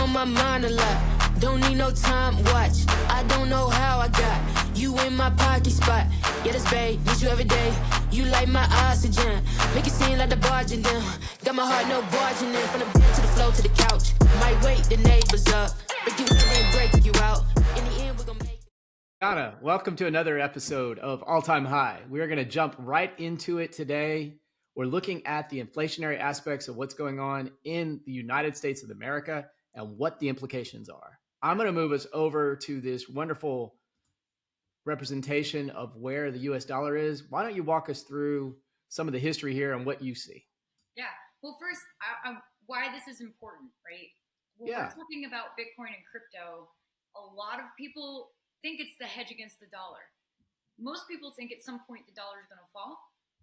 on my mind a lot. Don't need no time watch. I don't know how I got you in my pocket spot. Yeah, that's babe, need you every day. You like my oxygen. Make it seem like the barging down. Got my heart no barging in. From the bed to the floor to the couch. Might wake the neighbors up. Break you in and break you out. In the end, we're gonna make it. Dionna, welcome to another episode of All Time High. We are going to jump right into it today. We're looking at the inflationary aspects of what's going on in the United States of America and what the implications are. I'm going to move us over to this wonderful representation of where the US dollar is. Why don't you walk us through some of the history here and what you see? Yeah. Well, first, why this is important, right? When we're talking about Bitcoin and crypto, a lot of people think it's the hedge against the dollar. Most people think at some point the dollar is going to fall.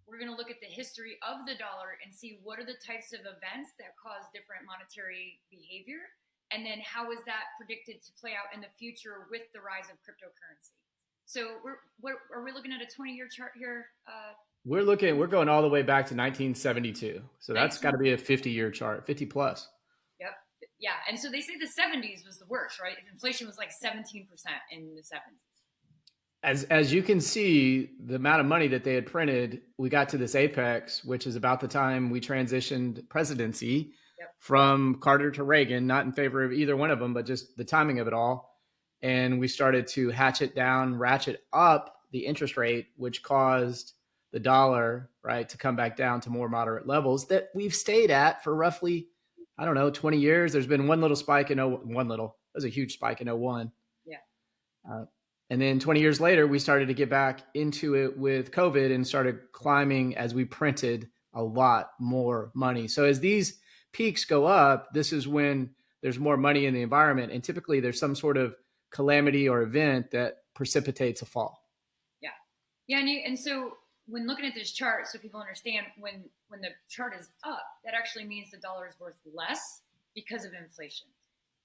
We're going to look at the history of the dollar and see what are the types of events that cause different monetary behavior, and then how is that predicted to play out in the future with the rise of cryptocurrency. So are we looking at a 20-year chart here? We're going all the way back to 1972. So that's got to be a 50-year chart, 50 plus. Yep. Yeah. And so they say the 70s was the worst, right? Inflation was like 17% in the 70s. As you can see, the amount of money that they had printed, we got to this apex, which is about the time we transitioned presidency from Carter to Reagan, not in favor of either one of them, but just the timing of it all. And we started to ratchet up the interest rate, which caused the dollar, right, to come back down to more moderate levels that we've stayed at for roughly, 20 years. There's been one little spike in it was a huge spike in 01. Yeah. And then 20 years later, we started to get back into it with COVID and started climbing as we printed a lot more money. So as these peaks go up, this is when there's more money in the environment. And typically there's some sort of calamity or event that precipitates a fall. Yeah. Yeah. And so when looking at this chart, so people understand when the chart is up, that actually means the dollar is worth less because of inflation.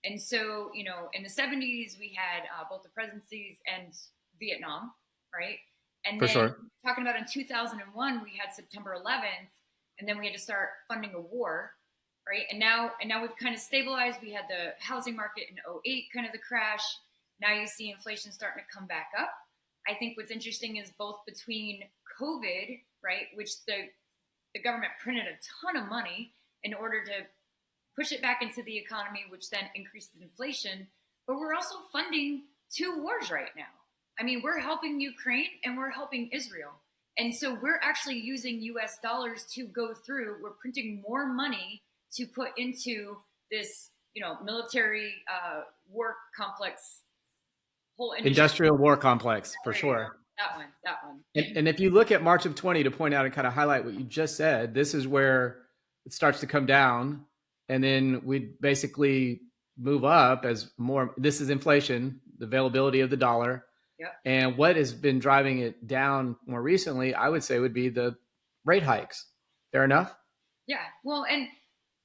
And so, in the 70s, we had both the presidencies and Vietnam, right? And For then sure. Talking about in 2001, we had September 11th, and then we had to start funding a war, right? And now we've kind of stabilized. We had the housing market in 2008, kind of the crash. Now you see inflation starting to come back up. I think what's interesting is both between COVID, right, which the government printed a ton of money in order to push it back into the economy, which then increases inflation. But we're also funding two wars right now. I mean, we're helping Ukraine and we're helping Israel. And so we're actually using US dollars to go through. We're printing more money to put into this, military war complex, whole industrial war complex, for sure. That one. And if you look at March of 20 to point out and kind of highlight what you just said, this is where it starts to come down. And then we basically move up as more, this is inflation, the availability of the dollar. Yep. And what has been driving it down more recently, I would say, would be the rate hikes. Fair enough? Yeah. Well, and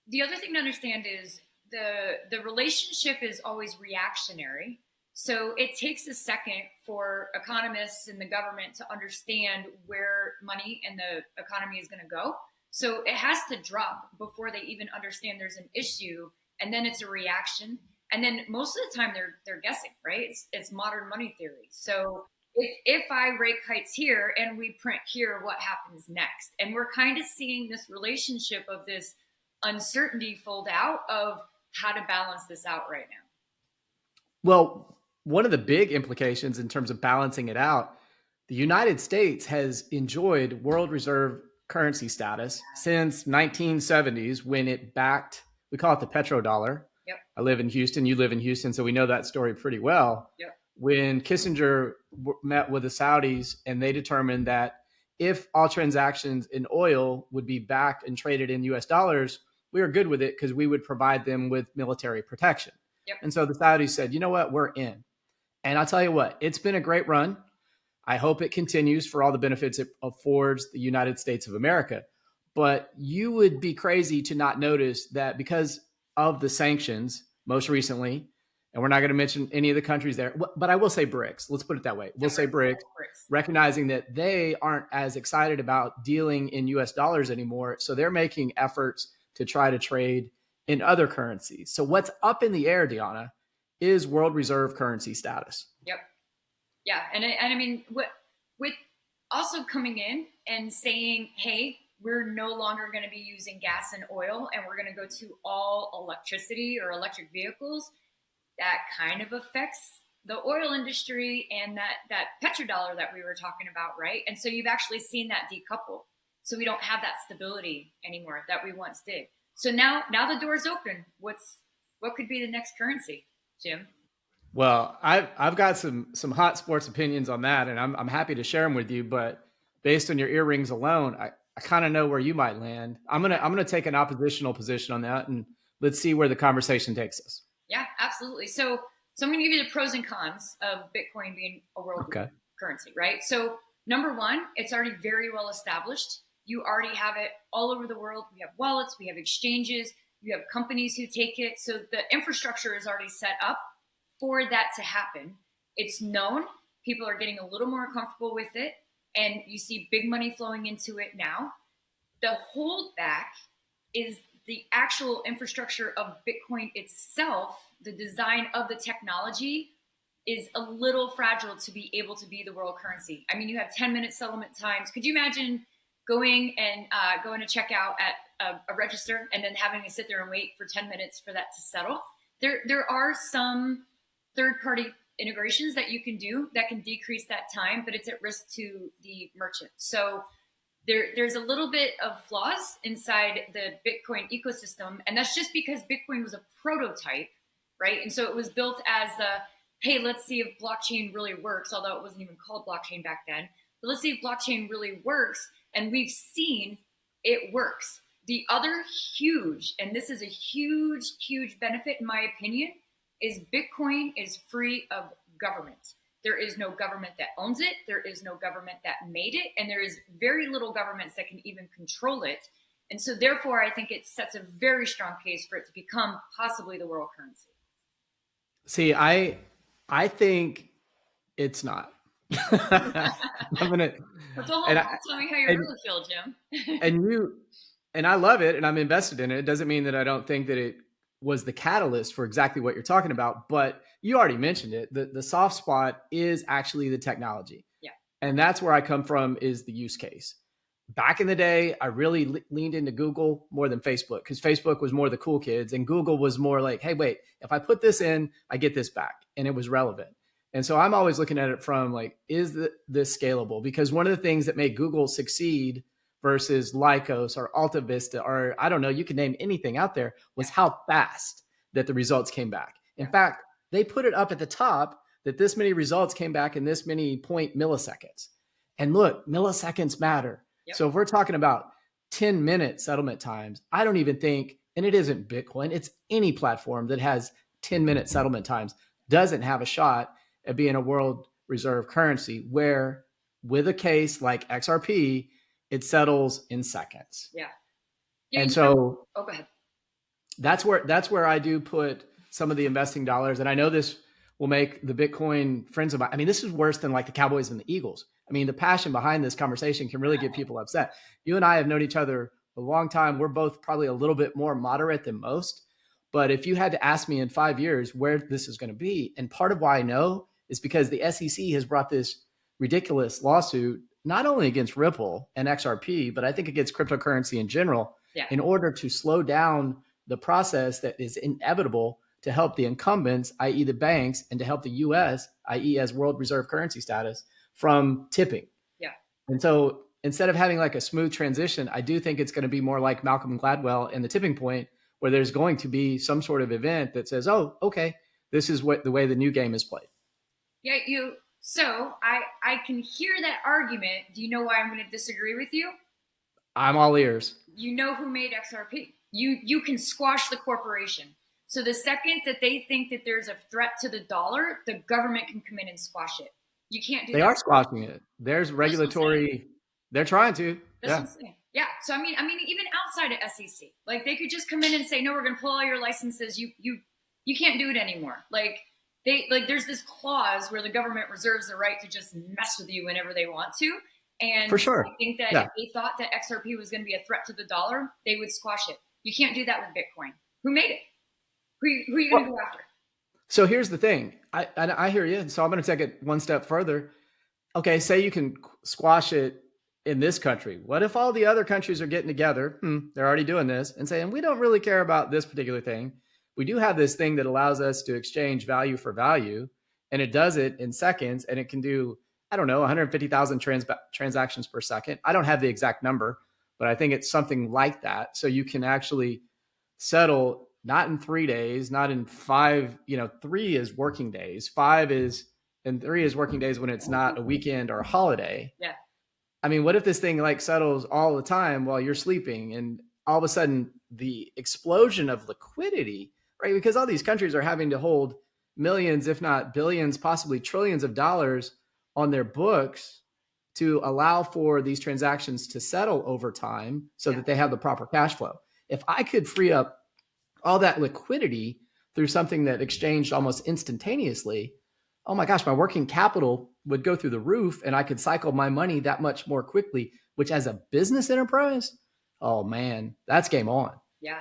the other thing to understand is the relationship is always reactionary. So it takes a second for economists and the government to understand where money and the economy is going to go. So it has to drop before they even understand there's an issue, and then it's a reaction. And then most of the time they're guessing, right? It's modern money theory. So if I rate heights here and we print here, what happens next? And we're kind of seeing this relationship of this uncertainty fold out of how to balance this out right now. Well, one of the big implications in terms of balancing it out, the United States has enjoyed World Reserve Currency status since 1970s when it backed, we call it the petrodollar. Yep. I live in Houston, you live in Houston, so we know that story pretty well. Yep. When Kissinger met with the Saudis and they determined that if all transactions in oil would be backed and traded in US dollars, we were good with it because we would provide them with military protection. Yep. And so the Saudis said, you know what, we're in. And I'll tell you what, it's been a great run. I hope it continues for all the benefits it affords the United States of America. But you would be crazy to not notice that because of the sanctions most recently, and we're not going to mention any of the countries there, but I will say BRICS. Let's put it that way. We'll say BRICS, recognizing that they aren't as excited about dealing in US dollars anymore. So they're making efforts to try to trade in other currencies. So what's up in the air, Dionna, is World Reserve Currency status. Yep. Yeah. And I mean, with also coming in and saying, hey, we're no longer going to be using gas and oil, and we're going to go to all electricity or electric vehicles, that kind of affects the oil industry and that petrodollar that we were talking about, right? And so you've actually seen that decouple. So we don't have that stability anymore that we once did. So now the door's open. What could be the next currency, Jim? Well, I've got some hot sports opinions on that, and I'm happy to share them with you. But based on your earrings alone, I kind of know where you might land. I'm gonna take an oppositional position on that, and let's see where the conversation takes us. Yeah, absolutely. So I'm going to give you the pros and cons of Bitcoin being a world currency, right? So number one, it's already very well established. You already have it all over the world. We have wallets, we have exchanges, you have companies who take it. So the infrastructure is already set up for that to happen. It's known. People are getting a little more comfortable with it, and you see big money flowing into it now. The holdback is the actual infrastructure of Bitcoin itself. The design of the technology is a little fragile to be able to be the world currency. I mean, you have 10-minute settlement times. Could you imagine going to check out at a register and then having to sit there and wait for 10 minutes for that to settle? There are some third-party integrations that you can do that can decrease that time, but it's at risk to the merchant. So there's a little bit of flaws inside the Bitcoin ecosystem, and that's just because Bitcoin was a prototype, right? And so it was built as hey, let's see if blockchain really works, although it wasn't even called blockchain back then. But let's see if blockchain really works, and we've seen it works. The other huge, and this is a huge, huge benefit in my opinion, is Bitcoin is free of government. There is no government that owns it. There is no government that made it. And there is very little governments that can even control it. And so therefore, I think it sets a very strong case for it to become possibly the world currency. See, I think it's not. I'm gonna tell me how you really feel, Jim. and I love it, and I'm invested in it. It doesn't mean that I don't think that it was the catalyst for exactly what you're talking about, but you already mentioned it. The soft spot is actually the technology. Yeah. And that's where I come from, is the use case. Back in the day, I really leaned into Google more than Facebook, because Facebook was more the cool kids and Google was more like, hey, wait, if I put this in, I get this back. And it was relevant. And so I'm always looking at it from like, is this scalable? Because one of the things that made Google succeed versus Lycos or Alta Vista, or I don't know, you can name anything out there, was how fast that the results came back. In fact, they put it up at the top that this many results came back in this many milliseconds. And look, milliseconds matter. Yep. So if we're talking about 10-minute settlement times, I don't even think, and it isn't Bitcoin, it's any platform that has 10-minute settlement times, doesn't have a shot at being a world reserve currency, where with a case like XRP, it settles in seconds. Yeah. And so go ahead. That's where I do put some of the investing dollars. And I know this will make the Bitcoin friends of mine. I mean, this is worse than like the Cowboys and the Eagles. I mean, the passion behind this conversation can really get people upset. You and I have known each other a long time. We're both probably a little bit more moderate than most. But if you had to ask me in 5 years where this is going to be, and part of why I know is because the SEC has brought this ridiculous lawsuit, not only against Ripple and XRP, but I think against cryptocurrency in general, in order to slow down the process that is inevitable to help the incumbents, i.e. the banks, and to help the US, i.e. as World Reserve Currency status, from tipping. Yeah. And so instead of having like a smooth transition, I do think it's going to be more like Malcolm Gladwell and the tipping point, where there's going to be some sort of event that says, oh, okay, this is the way the new game is played. Yeah, so I can hear that argument. Do you know why I'm going to disagree with you? I'm all ears. You know who made XRP. You can squash the corporation. So the second that they think that there's a threat to the dollar, the government can come in and squash it. You can't do that. They are squashing it. There's regulatory. They're trying to. That's what I'm saying. Yeah. So I mean, even outside of SEC, like they could just come in and say, no, we're going to pull all your licenses. You can't do it anymore. There's this clause where the government reserves the right to just mess with you whenever they want to. And for sure, I think that if they thought that XRP was going to be a threat to the dollar, they would squash it. You can't do that with Bitcoin. Who made it? Who are you going to go after? So here's the thing. I hear you. So I'm going to take it one step further. Okay, say you can squash it in this country. What if all the other countries are getting together? They're already doing this and saying, we don't really care about this particular thing. We do have this thing that allows us to exchange value for value, and it does it in seconds, and it can do, I don't know, 150,000 transactions per second. I don't have the exact number, but I think it's something like that. So you can actually settle not in 3 days, not in 5, 3 is working days, 5 is, and 3 is working days when it's not a weekend or a holiday. Yeah. I mean, what if this thing like settles all the time while you're sleeping, and all of a sudden the explosion of liquidity, right? Because all these countries are having to hold millions, if not billions, possibly trillions of dollars on their books to allow for these transactions to settle over time so that they have the proper cash flow. If I could free up all that liquidity through something that exchanged almost instantaneously, oh my gosh, my working capital would go through the roof, and I could cycle my money that much more quickly, which as a business enterprise, oh man, that's game on. Yeah.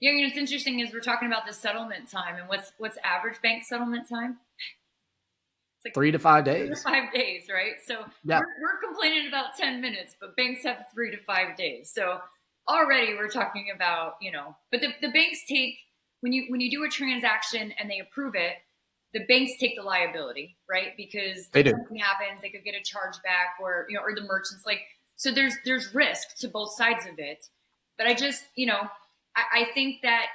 Yeah, it's interesting is we're talking about the settlement time, and what's average bank settlement time? It's like 3 to 5 days. 3 to 5 days, right? So we're complaining about 10 minutes, but banks have 3 to 5 days. So already we're talking about, but the banks take, when you do a transaction and they approve it, the banks take the liability, right? Because if something happens, they could get a charge back, or or the merchants, so there's risk to both sides of it. But I just, I think that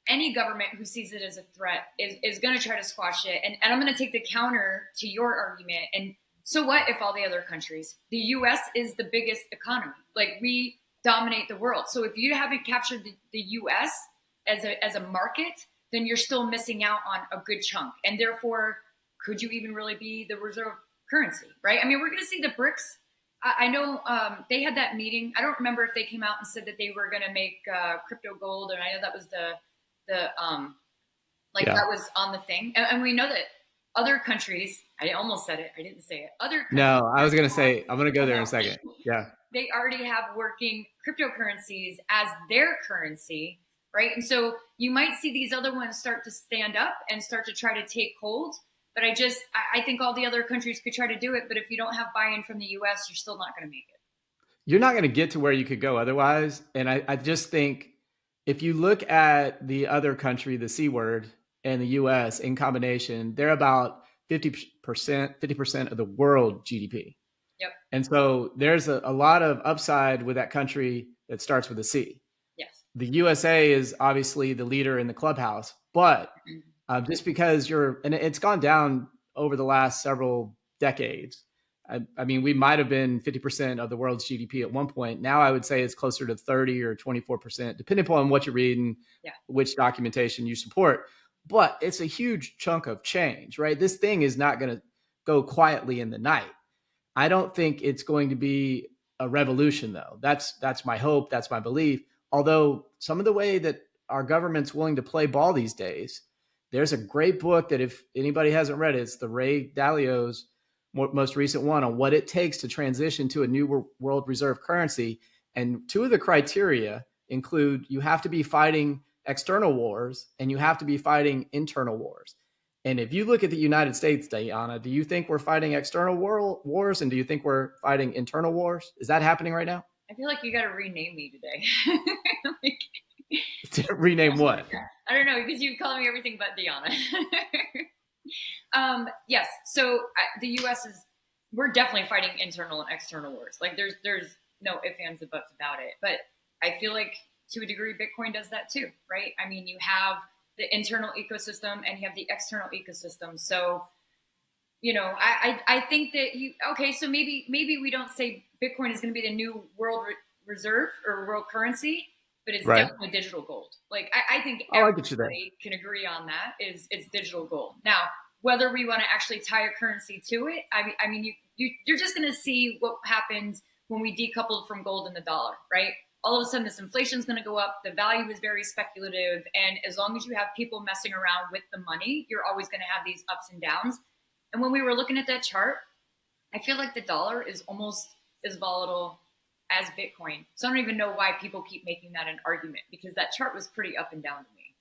any government who sees it as a threat is going to try to squash it. And I'm going to take the counter to your argument. And so what if all the other countries, the US is the biggest economy, we dominate the world. So if you haven't captured the US as a market, then you're still missing out on a good chunk. And therefore, could you even really be the reserve currency, right? I mean, we're going to see the BRICS. I know they had that meeting. I don't remember if they came out and said that they were going to make crypto gold, and I know that was that was on the thing. And we know that other countries, I almost said it, I didn't say it. Other countries, no, I was going to say, I'm going to go there in a second. Yeah. They already have working cryptocurrencies as their currency, right? And so you might see these other ones start to stand up and start to try to take hold. But I think all the other countries could try to do it. But if you don't have buy-in from the US, you're still not going to make it. You're not going to get to where you could go otherwise. And I just think if you look at the other country, the C word, and the US in combination, they're about 50% of the world GDP. Yep. And so there's a lot of upside with that country that starts with a C. Yes. The USA is obviously the leader in the clubhouse, but just because and it's gone down over the last several decades. I mean, we might have been 50% of the world's GDP at one point. Now I would say it's closer to 30 or 24%, depending upon what you're reading, which documentation you support. But it's a huge chunk of change, right? This thing is not going to go quietly in the night. I don't think it's going to be a revolution, though. That's my hope. That's my belief. Although some of the way that our government's willing to play ball these days, there's a great book that if anybody hasn't read it, it's the Ray Dalio's most recent one on what it takes to transition to a new world reserve currency. And 2 of the criteria include you have to be fighting external wars and you have to be fighting internal wars. And if you look at the United States, Dionna, do you think we're fighting external wars and do you think we're fighting internal wars? Is that happening right now? I feel like you got to rename me today. Rename what? I don't know, because you call me everything but Dionna. Yes. So the U.S. we're definitely fighting internal and external wars. There's no ifs, ands, and buts about it. But I feel like to a degree, Bitcoin does that too, right? I mean, you have the internal ecosystem and you have the external ecosystem. So, I think that so maybe we don't say Bitcoin is going to be the new world reserve or world currency, but it's definitely digital gold. I think everybody can agree on that. It's digital gold. Now, whether we want to actually tie a currency to it, I mean, you're just going to see what happens when we decouple from gold and the dollar, right? All of a sudden, this inflation is going to go up. The value is very speculative, and as long as you have people messing around with the money, you're always going to have these ups and downs. And when we were looking at that chart, I feel like the dollar is almost as volatile as Bitcoin. So I don't even know why people keep making that an argument, because that chart was pretty up and down to me.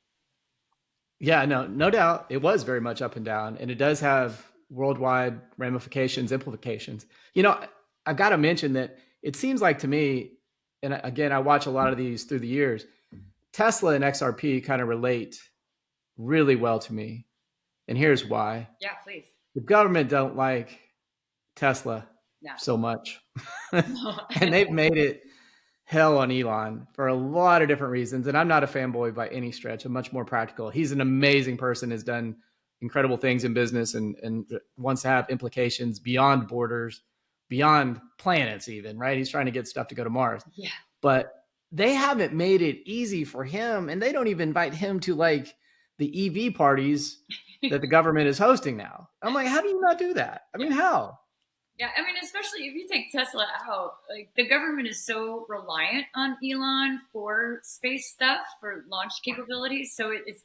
Yeah, no doubt. It was very much up and down, and it does have worldwide ramifications, implications. I've got to mention that it seems like to me, and again, I watch a lot of these through the years, Tesla and XRP kind of relate really well to me. And here's why. Yeah, please. The government don't like Tesla so much. And they've made it hell on Elon for a lot of different reasons. And I'm not a fanboy by any stretch. I'm much more practical. He's an amazing person, has done incredible things in business and wants to have implications beyond borders, beyond planets even, right? He's trying to get stuff to go to Mars. Yeah. But they haven't made it easy for him. And they don't even invite him to like the EV parties that the government is hosting now. I'm like, how do you not do that? I mean, how? Yeah, I mean, especially if you take Tesla out, like the government is so reliant on Elon for space stuff, for launch capabilities. So it's,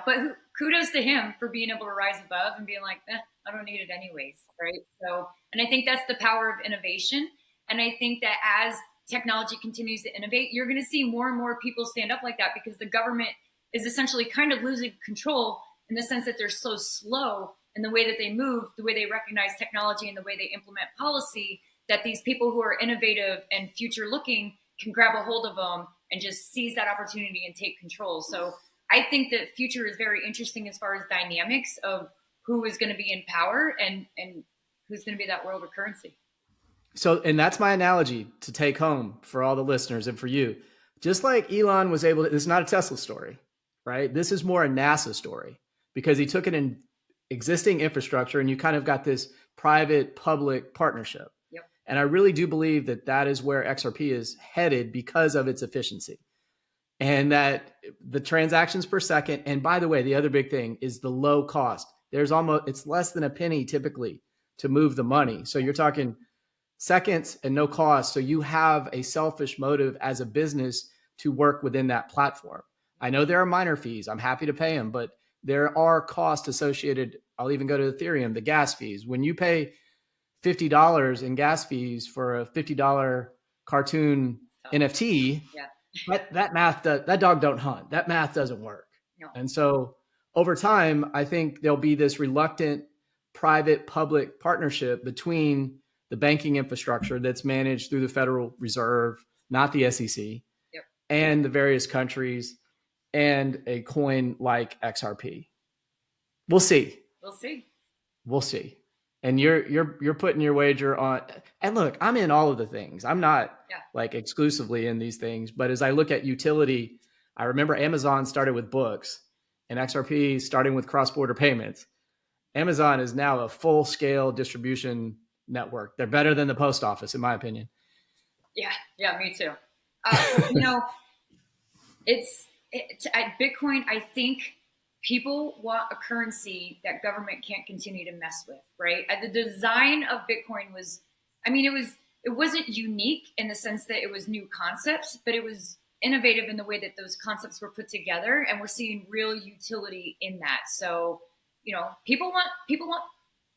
but kudos to him for being able to rise above and being like, I don't need it anyways, right? So, and I think that's the power of innovation. And I think that as technology continues to innovate, you're going to see more and more people stand up like that because the government is essentially kind of losing control in the sense that they're so slow in the way that they move, the way they recognize technology and the way they implement policy, that these people who are innovative and future looking can grab a hold of them and just seize that opportunity and take control. So I think that future is very interesting as far as dynamics of who is going to be in power and who's going to be that world of currency. So, and that's my analogy to take home for all the listeners and for you. Just like Elon was able to, this is not a Tesla story, right? This is more a NASA story because he took an existing infrastructure and you kind of got this private public partnership. Yep. And I really do believe that that is where XRP is headed because of its efficiency and that the transactions per second. And by the way, the other big thing is the low cost. It's less than a penny typically to move the money. So you're talking seconds and no cost. So you have a selfish motive as a business to work within that platform. I know there are minor fees. I'm happy to pay them, but there are costs associated. I'll even go to Ethereum, the gas fees. When you pay $50 in gas fees for a $50 cartoon NFT, that dog don't hunt. That math doesn't work. No. And so over time, I think there'll be this reluctant private-public partnership between the banking infrastructure that's managed through the Federal Reserve, not the SEC, yep, and the various countries, and a coin like XRP. We'll see. We'll see. And you're putting your wager on. And look, I'm in all of the things. I'm not like exclusively in these things, but as I look at utility, I remember Amazon started with books and XRP starting with cross-border payments. Amazon is now a full-scale distribution network. They're better than the post office, in my opinion. Yeah, me too. It's at Bitcoin, I think people want a currency that government can't continue to mess with, right? The design of Bitcoin was, it wasn't unique in the sense that it was new concepts, but it was innovative in the way that those concepts were put together, and we're seeing real utility in that. So, people want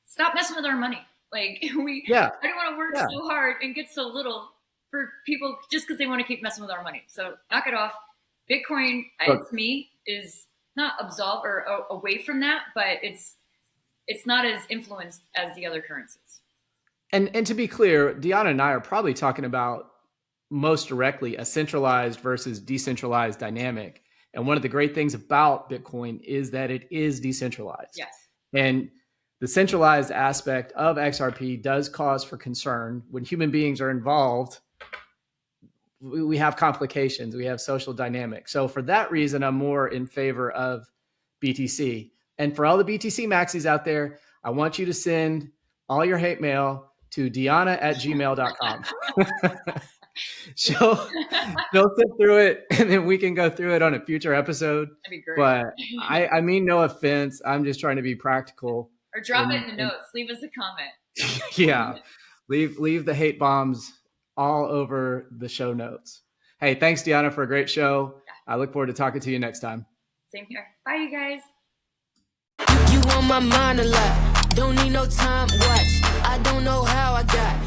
stop messing with our money. Like I don't want to work so hard and get so little for people just because they want to keep messing with our money. So knock it off. Bitcoin, to me, is not absolved or away from that, but it's not as influenced as the other currencies. And to be clear, Dionna and I are probably talking about most directly a centralized versus decentralized dynamic. And one of the great things about Bitcoin is that it is decentralized. Yes. And the centralized aspect of XRP does cause for concern. When human beings are involved, we have complications, we have social dynamics. So for that reason, I'm more in favor of BTC. And for all the BTC maxis out there, I want you to send all your hate mail to Dionna@gmail.com. She'll sit through it and then we can go through it on a future episode. That'd be great. But I mean no offense. I'm just trying to be practical. Or drop it in the notes. Leave us a comment. Yeah. Leave the hate bombs all over the show notes. Hey, thanks, Dionna, for a great show. I look forward to talking to you next time. Same here. Bye, you guys. You on my mind a lot. Don't need no time watch. I don't know how I got